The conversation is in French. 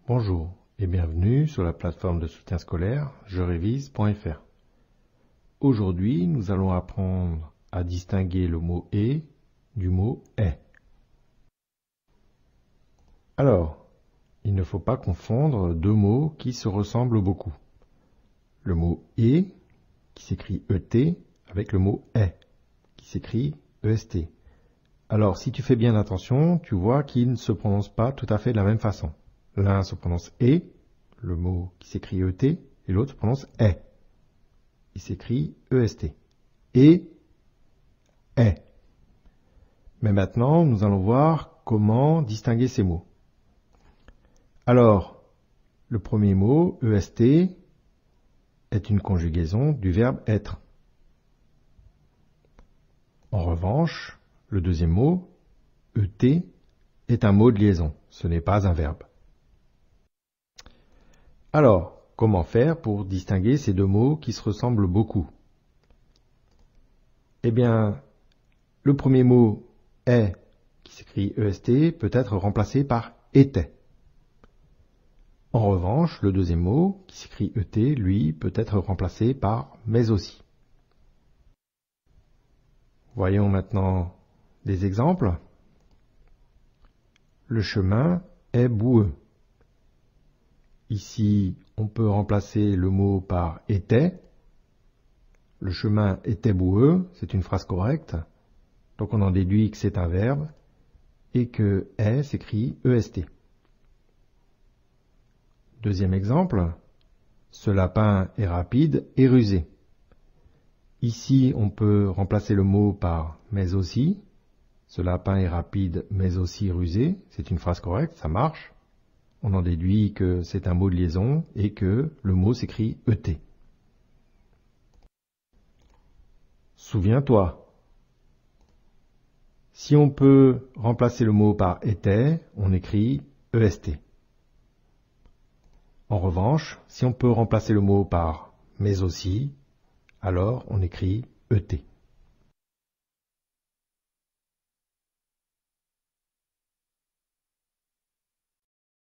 Bonjour et bienvenue sur la plateforme de soutien scolaire jerévise.fr. Aujourd'hui, nous allons apprendre à distinguer le mot « et » du mot « est ». Alors, il ne faut pas confondre deux mots qui se ressemblent beaucoup. Le mot « et » qui s'écrit « et » avec le mot « est » qui s'écrit « est ». Alors, si tu fais bien attention, tu vois qu'ils ne se prononcent pas tout à fait de la même façon. L'un se prononce « et », le mot qui s'écrit « et », et l'autre se prononce « est ». Il s'écrit « est ». Et est. Mais maintenant, nous allons voir comment distinguer ces mots. Alors, le premier mot, est, est une conjugaison du verbe être. En revanche, le deuxième mot, et, est un mot de liaison, ce n'est pas un verbe. Alors, comment faire pour distinguer ces deux mots qui se ressemblent beaucoup? Eh bien, le premier mot est, qui s'écrit est, peut être remplacé par était. En revanche, le deuxième mot, qui s'écrit et, lui, peut être remplacé par mais aussi. Voyons maintenant des exemples. Le chemin est boueux. Ici, on peut remplacer le mot par était. Le chemin était boueux, c'est une phrase correcte. Donc on en déduit que c'est un verbe et que est s'écrit est. Deuxième exemple, ce lapin est rapide et rusé. Ici, on peut remplacer le mot par mais aussi. Ce lapin est rapide mais aussi rusé, c'est une phrase correcte, ça marche. On en déduit que c'est un mot de liaison et que le mot s'écrit et. Souviens-toi. Si on peut remplacer le mot par était, on écrit est. En revanche, si on peut remplacer le mot par mais aussi, alors on écrit et.